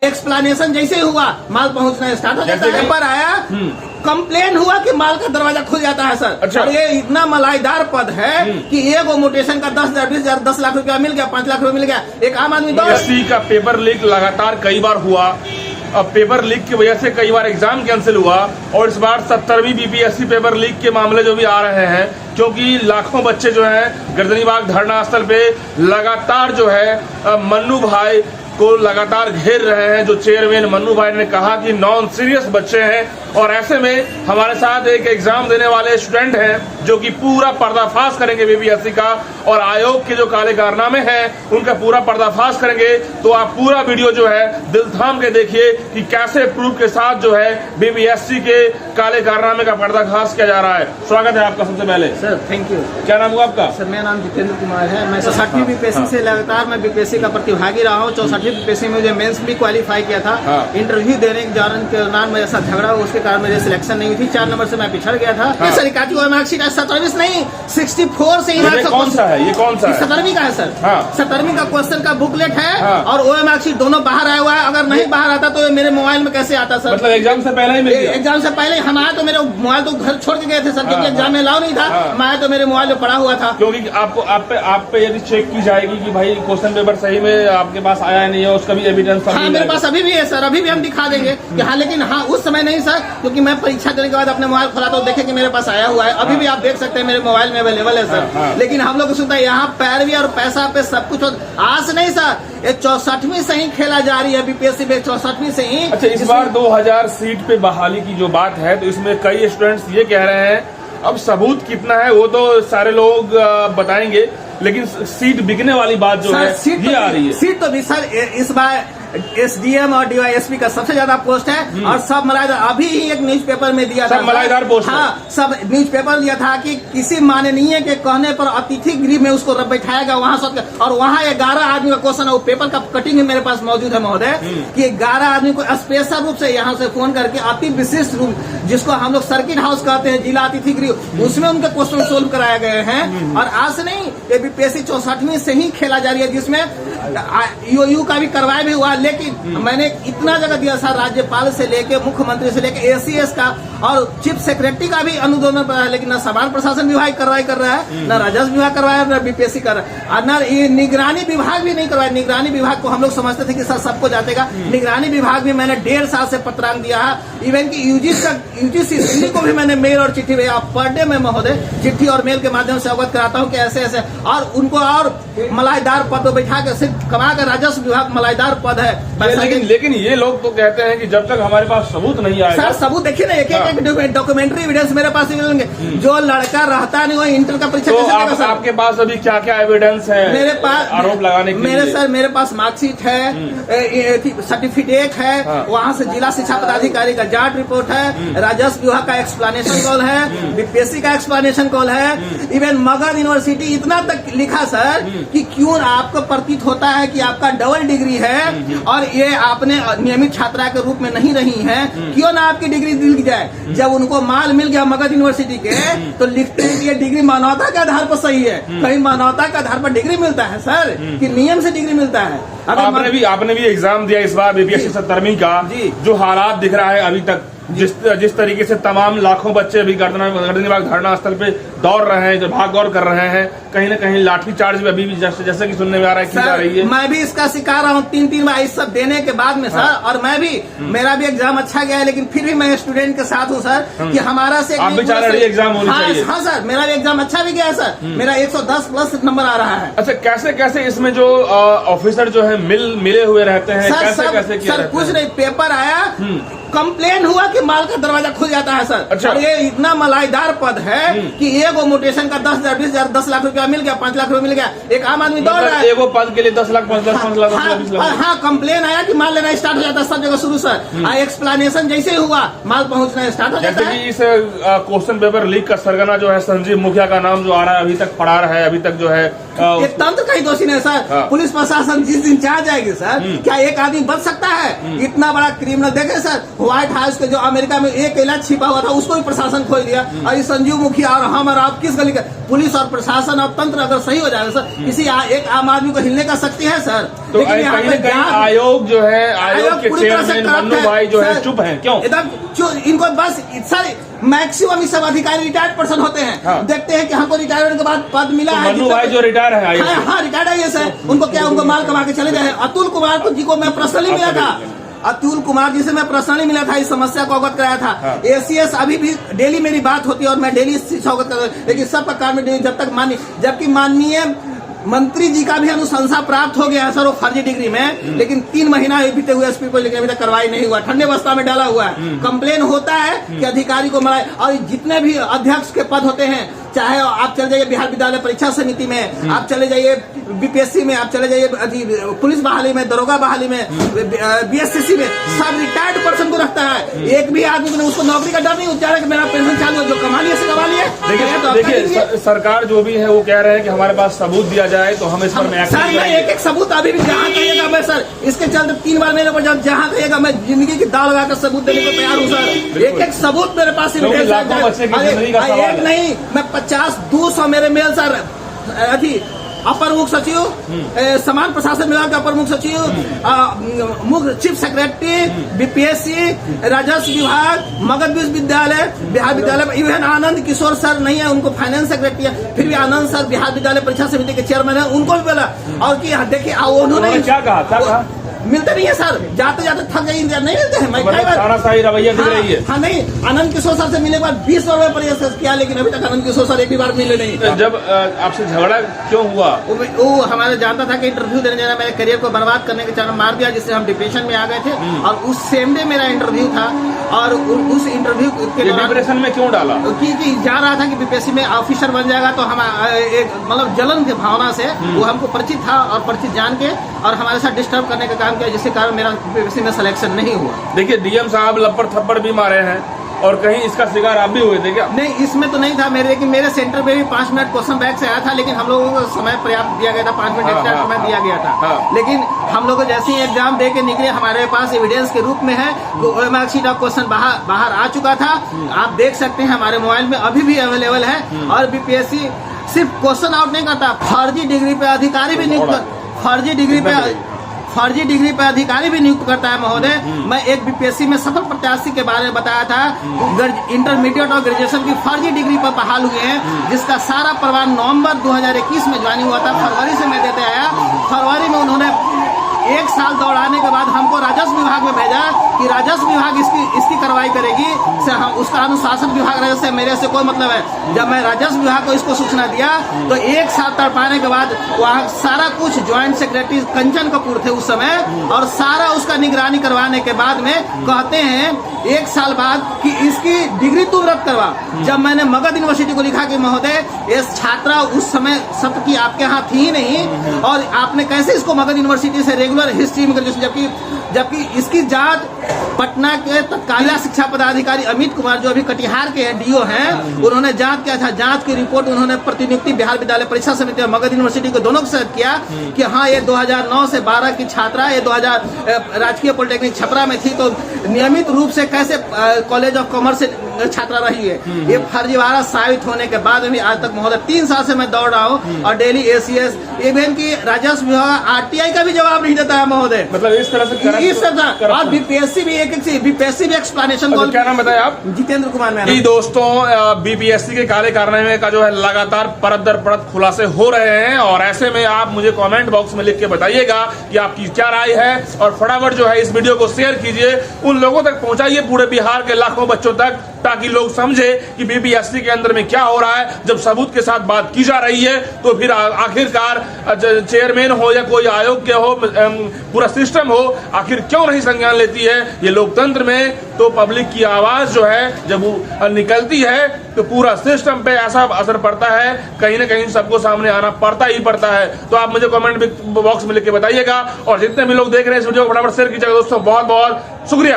Explanation जैसे ही हुआ माल पहुंचना स्टार्ट हो जाता है। पर आया कंप्लेन हुआ कि माल का दरवाजा खुल जाता है सर। अच्छा। और ये इतना मलाईदार पद है कि एक मोटेशन का 10,000 20,000 10 लाख रुपया मिल गया, 5 लाख रुपया मिल गया। एक आम आदमी बीपीएससी का पेपर लीक लगातार कई बार हुआ। अब पेपर लीक की वजह से कई बार एग्जाम कैंसिल हुआ और इस बार 70वीं बीपीएससी पेपर लीक के मामले जो भी आ रहे हैं, क्योंकि लाखों बच्चे जो हैं गर्दनीबाग धरना स्थल पे लगातार जो है मन्नू भाई को लगातार घेर रहे हैं। जो चेयरमैन मन्नू भाई ने कहा कि नॉन सीरियस बच्चे हैं और ऐसे में हमारे साथ एक एग्जाम देने वाले स्टूडेंट हैं जो कि पूरा पर्दाफाश करेंगे बीपीएससी का और आयोग के जो काले कारनामे हैं उनका पूरा पर्दाफाश करेंगे। तो आप पूरा वीडियो जो है दिल थाम के देखिए कि कैसे प्रूफ के साथ जो है बीपीएससी के काले कारनामे का पर्दाफाश किया जा रहा है। स्वागत है आपका। सबसे पहले सर थैंक यू। क्या नाम हुआ आपका? सर मेरा नाम जितेंद्र कुमार है। मैं 60वीं बीपीएससी से लगातार मैं बीपीएससी का प्रतिभागी रहा हूँ। 64वीं बीपीएससी में मुझे मेंस भी क्वालिफाई किया था। इंटरव्यू देने के दौरान मेरे साथ झगड़ा हुआ, उसके कारण मेरी सिलेक्शन नहीं हुई थी। 4 नंबर से मैं पिछड़ गया था। सर मार्कशीट 27 नहीं 64 से कौन सा है? ये कौन सा है? 17वीं का है सर। 17वीं का क्वेश्चन का बुकलेट है और ओ मार्कशीट दोनों बाहर आया हुआ है। अगर नहीं बाहर आता तो मेरे मोबाइल में कैसे आता सर? मतलब एग्जाम से पहले ही मिल गया? एग्जाम से पहले हम आए तो मेरे मोबाइल तो घर छोड़ के गए थे सर, क्योंकि एग्जाम में अलाउ नहीं था। मैं आया तो मेरे मोबाइल में पड़ा हुआ था। क्योंकि आपको आप पे यदि चेक की जाएगी कि भाई क्वेश्चन पेपर सही में आपके पास आया नहीं है, उसका भी एविडेंस मेरे पास अभी भी है सर। अभी भी हम दिखा देंगे कि हाँ, लेकिन हाँ उस समय नहीं सर, क्योंकि मैं परीक्षा देने के बाद अपने मोबाइल खोला तो देखे कि मेरे पास आया हुआ है। अभी भी आप देख सकते हैं मेरे मोबाइल में अवेलेबल है सर। लेकिन हम लोग सुनते हैं यहाँ पैरवी और पैसा पे सब कुछ आज नहीं सर, ये 64वीं से ही खेला जा रही है बीपीएससी में। 64वीं से ही। अच्छा, इस बार 2000 सीट पे बहाली की जो बात है तो इसमें कई स्टूडेंट्स ये कह रहे हैं, अब सबूत कितना है वो तो सारे लोग बताएंगे, लेकिन सीट बिकने वाली बात जो है ये आ रही है। सीट तो भी सर इस बार एसडीएम और डीवाईएसपी का सबसे ज्यादा पोस्ट है और सब मलाईदार। अभी ही एक न्यूज़पेपर में दिया था, मलाईदार पोस्ट। हाँ, सब न्यूज़पेपर दिया था कि किसी माननीय के कहने पर अतिथि गृह में उसको बैठाएगा वहां सब, और वहां 11 आदमी का क्वेश्चन है। वो पेपर का कटिंग मेरे पास मौजूद है महोदय कि 11 आदमी को स्पेशल रूप से यहाँ से फोन करके अति विशिष्ट रूप, जिसको हम लोग सर्किट हाउस कहते हैं, जिला अतिथि गृह, उसमें उनके क्वेश्चन सोल्व कराए गए हैं। और आज नहीं, ये बीपीएससी 64वीं से ही खेला जा रही है, जिसमें ईओयू का भी करवाया भी हुआ। लेकिन मैंने इतना जगह दिया सर, राज्यपाल से लेके मुख्यमंत्री से लेके एसीएस का और चीफ सेक्रेटरी का भी अनुमोदन पर है, लेकिन न सामान्य प्रशासन विभाग कार्रवाई कर रहा है, न राजस्व विभाग करवाया, न बीपीएससी कर रहा है, न ये निगरानी विभाग भी नहीं करवाया। निगरानी विभाग को हम लोग समझते थे कि सर सबको जातेगा, निगरानी विभाग भी मैंने 1.5 साल से पत्रांक दिया है। इवन की यूजीसी को भी मैंने मेल और चिट्ठी भेजा। पर डे में महोदय चिट्ठी और मेल के माध्यम से अवगत कराता हूँ कि ऐसे ऐसे, और उनको और मलाईदार पद बैठा कर सिर्फ कमा कर राजस्व विभाग मलाईदार पद है। लेकिन ये लोग तो कहते हैं कि जब तक हमारे पास सबूत नहीं आएगा। सर सबूत देखिए ना, एक डॉक्यूमेंट्री एविडेंस मेरे पास मिलेंगे। जो लड़का रहता नहीं वो इंटर का परीक्षा कैसे देगा? आपके पास अभी क्या क्या एविडेंस है मेरे पास आरोप लगाने के लिए? मेरे पास मार्कशीट है, सर्टिफिकेट है, वहाँ से जिला शिक्षा पदाधिकारी का जांच रिपोर्ट है, राजस्व विभाग का एक्सप्लेनेशन कॉल है, बीपीएससी का एक्सप्लेनेशन कॉल है, इवन मगध यूनिवर्सिटी इतना तक लिखा सर कि क्यों आपको प्रतीत होता है कि आपका डबल डिग्री है और ये आपने नियमित छात्रा के रूप में नहीं रही है, क्यों ना आपकी डिग्री दिल जाए। जब उनको माल मिल गया मगध यूनिवर्सिटी के तो लिखते हैं कि ये डिग्री मानवता के आधार पर सही है। कहीं मानवता के आधार पर डिग्री मिलता है सर कि नियम से डिग्री मिलता है? आपने भी एग्जाम दिया इस बार बीपीएससी 70वीं का, जो हालात दिख रहा है अभी तक, जिस तरीके से तमाम लाखों बच्चे अभी गर्दनीबाग धरना स्थल पे दौड़ रहे हैं, जो भाग दौड़ कर रहे हैं, कहीं न कहीं लाठी चार्ज भी अभी भी जैसे कि सुनने में आ रहा है की जा रही है। मैं भी इसका शिकार रहा हूँ 3 बार इस सब देने के बाद में सर। और मैं भी, मेरा भी एग्जाम अच्छा गया है, लेकिन फिर भी मैं स्टूडेंट के साथ हूँ सर कि हमारा से आप भी चाह रहे एग्जाम होनी चाहिए। हाँ सर, मेरा भी एग्जाम अच्छा भी गया है सर, मेरा 110 प्लस नंबर आ रहा है। अच्छा, कैसे कैसे इसमें जो ऑफिसर जो है मिले हुए रहते हैं, कैसे सर कुछ नहीं, पेपर आया, कंप्लेन हुआ कि माल का दरवाजा खुल जाता है सर। अच्छा। और ये इतना मलाईदार पद है कि एक मोटेशन का 10,000 20,000 10 लाख रुपया मिल गया, 5 लाख रुपया मिल गया। एक आम आदमी दौड़ रहा है, एक पद के लिए 10 लाख 5 लाख 5 लाख 20 लाख। हाँ, कंप्लेन आया कि माल लेना स्टार्ट हो जाता है सब जगह शुरू सर। एक्सप्लेनेशन जैसे ही हुआ माल पहुंचना स्टार्ट हो जाता है। जैसे कि इस क्वेश्चन पेपर लीक का सरगना जो है संजीव मुखिया का नाम जो आ रहा है, अभी तक फरार है, अभी तक जो है एक तंत्र का ही दोषी नहीं सर। पुलिस प्रशासन जिस दिन चाह जाएगी सर, क्या एक आदमी बच सकता है? इतना बड़ा क्रिमिनल देखे सर, व्हाइट हाउस के जो अमेरिका में एक इलाज छिपा हुआ था उसको भी प्रशासन खोल दिया। और ये संजीव मुखिया और हम और आप किस गली का? पुलिस और प्रशासन और तंत्र अगर सही हो जाएगा सर, किसी एक आम आदमी को हिलने का शक्ति है सर। तो लेकिन यहाँ कहीं पे न कहीं जांच- आयोग जो है, आयोग के पूरी तरह से चेयरमैन corrupt मन्नू है। भाई जो है सर, चुप हैं, क्यों? एकदम इनको बस सर मैक्सिमम सब अधिकारी रिटायर्ड पर्सन होते हैं। हाँ। देखते हैं कि हमको रिटायरमेंट के बाद पद मिला तो है। मन्नू भाई जो रिटायर है आयोग से। हाँ रिटायर्ड है ये सर। उनको क्या, उनको माल कमा के चले गए। अतुल कुमार को जी को मैं पर्सनली मिला था। अतुल कुमार जी से मैं पर्सनली मिला था, इस समस्या को अवगत कराया था। हाँ। एसीएस अभी भी डेली मेरी बात होती है और मैं डेली इस चीज से अवगत कर, लेकिन सबका काम जब तक जबकि माननीय मंत्री जी का भी अनुशंसा प्राप्त हो गया है सर वो फर्जी डिग्री में, लेकिन 3 महीना बीते हुए एसपी को लेकर अभी तक कार्रवाई नहीं हुआ। ठंडे अवस्था में डाला हुआ है। कंप्लेन होता है कि अधिकारी को मराए। और जितने भी अध्यक्ष के पद होते हैं, चाहे आप चले जाइए बिहार विद्यालय परीक्षा समिति में, आप चले जाइए बीपीएससी में, आप चले जाइए पुलिस बहाली में, दरोगा बहाली में, बीएससीसी में, सब रिटायर्ड पर्सन को रखता है। एक भी आदमी ने उसको नौकरी का डर नहीं उच्चारा कि मेरा पेंशन चालू है, जो कमा लिया से कमा लिया। देखिए सरकार जो भी है वो कह रहे हैं कि हमारे पास सबूत दिया जाए तो हम इस पर में सर मैं एक सबूत अभी भी जहाँ कहिएगा मैं सर, इसके चलते 3 बार मेरे ऊपर जहाँ कहिएगा मैं जिंदगी की दाव लगाकर सबूत देने को तैयार हूँ सर। एक सबूत मेरे पास एक नहीं, मैं 50-200 मेरे मेल सर अभी अपर मुख्य सचिव, समान प्रशासन विभाग के अपर मुख्य सचिव, मुख्य चीफ सेक्रेटरी, बीपीएससी, राजस्व विभाग, मगध विश्वविद्यालय, बिहार विद्यालय, इवन आनंद किशोर सर नहीं है, उनको फाइनेंस सेक्रेटरी है, फिर भी आनंद सर बिहार विद्यालय परीक्षा समिति के चेयरमैन है, उनको भी बोला। और कि देखिए उन्होंने क्या कहा? मिलते नहीं है सर, जाते जाते थक गई, नहीं मिलते हैं। मैं कई बार तानाशाही रवैया दिख रही है। हाँ नहीं, आनंद किशोर सर से मिलने के बाद 20 बार में प्रयास किया, लेकिन अभी तक आनंद किशोर सर एक भी बार मिले नहीं। जब आपसे झगड़ा क्यों हुआ? वो हमारे जानता था कि इंटरव्यू देने जाना, मेरे करियर को बर्बाद करने के चक्कर मार दिया, जिससे हम डिप्रेशन में आ गए थे। और उस सेम डे मेरा इंटरव्यू था और उस इंटरव्यू के डिप्रेशन में क्यों डाला? कि जा रहा था कि बीपीएससी में ऑफिसर बन जाएगा, तो हम एक मतलब जलन की भावना से वो हमको परिचित था और परिचित जान के और हमारे साथ डिस्टर्ब करने का काम किया, जिसके कारण मेरा बीपीएससी में सिलेक्शन नहीं हुआ। देखिए डीएम साहब लपड़ थप्पड़ भी मारे हैं और कहीं इसका शिकार आप भी हुए थे क्या? नहीं, इसमें तो नहीं था मेरे, लेकिन मेरे सेंटर पे भी 5 मिनट क्वेश्चन बैक से आया था, लेकिन हम लोगों को समय पर्याप्त दिया गया था, 5 मिनट एक्स्ट्रा समय दिया गया था। लेकिन हम लोग जैसे ही एग्जाम दे के निकले, हमारे पास एविडेंस के रूप में है तो मार्कशीट ऑफ क्वेश्चन बाहर आ चुका था। आप देख सकते हैं हमारे मोबाइल में अभी भी अवेलेबल है। और बीपीएससी सिर्फ क्वेश्चन आउट नहीं करता, फर्जी डिग्री पे अधिकारी भी नियुक्त, फर्जी डिग्री पे अधिकारी भी नियुक्त करता है महोदय। मैं एक बीपीएससी में सफल प्रत्याशी के बारे में बताया था, इंटरमीडिएट और ग्रेजुएशन की फर्जी डिग्री पर बहाल हुए हैं, जिसका सारा प्रमाण नवंबर 2021 में ज्वाइनिंग हुआ था। फरवरी से मैं देते आया, फरवरी में उन्होंने 1 साल दौड़ाने के बाद हमको राजस्व विभाग में भेजा कि राजस्व विभाग इसकी कार्रवाई करेगी, से हम उसका अनुशासन विभाग राजस्व से मेरे से कोई मतलब है। जब मैं राजस्व विभाग को इसको सूचना दिया तो 1 साल तड़पाने के बाद वहाँ सारा कुछ ज्वाइंट सेक्रेटरी कंचन कपूर थे उस समय, और सारा उसका निगरानी करवाने के बाद में कहते हैं 1 साल बाद कि इसकी डिग्री तुम रद्द करवा। जब मैंने मगध यूनिवर्सिटी को लिखा कि महोदय ये छात्रा उस समय सत्य की आपके यहाँ थी ही नहीं, और आपने कैसे इसको मगध यूनिवर्सिटी से रेगुलर हिस्ट्री में ग्रेजुएशन, जबकि इसकी जांच पटना के तत्कालीन शिक्षा पदाधिकारी अमित कुमार जो अभी कटिहार के डीओ हैं, उन्होंने जांच किया था। जांच की रिपोर्ट उन्होंने प्रतिनियुक्ति बिहार विद्यालय परीक्षा समिति और मगध यूनिवर्सिटी को दोनों के साथ किया कि हाँ ये 2009 से 12 की छात्रा, ये 2000 राजकीय पॉलिटेक्निक छपरा में थी, तो नियमित रूप से कैसे कॉलेज ऑफ कॉमर्स से छात्रा रही है। ये फर्जीवाड़ा साबित होने के बाद भी आज तक महोदय 3 साल से मैं दौड़ रहा हूँ और डेली एसीएस इवन की राजस्व विभाग आरटीआई का भी जवाब नहीं देता है महोदय। मतलब इस तरह से और बीपीएससी भी बीपीएससी भी एक्सप्लेनेशन। क्या नाम बताया आप? जितेंद्र कुमार मैंने। जी दोस्तों, बीपीएससी के काले कारनामे का जो है लगातार परत दर परत खुलासे हो रहे हैं, और ऐसे में आप मुझे कमेंट बॉक्स में लिख के बताइएगा कि आपकी क्या राय है, और फटाफट जो है इस वीडियो को शेयर कीजिए, उन लोगों तक पहुंचाइए पूरे बिहार के लाखों बच्चों तक, ताकि लोग समझे कि बीपीएससी के अंदर में क्या हो रहा है। जब सबूत के साथ बात की जा रही है तो फिर आखिरकार चेयरमैन हो या कोई आयोग के हो, पूरा सिस्टम हो, आखिर क्यों नहीं संज्ञान लेती है ये लोकतंत्र में। तो पब्लिक की आवाज जो है जब वो निकलती है तो पूरा सिस्टम पे ऐसा असर पड़ता है, कहीं ना कहीं सबको सामने आना पड़ता ही पड़ता है। तो आप मुझे कमेंट बॉक्स में लिख के बताइएगा, और जितने भी लोग देख रहे हैं इस वीडियो को फटाफट शेयर कीजिएगा दोस्तों। बहुत बहुत शुक्रिया।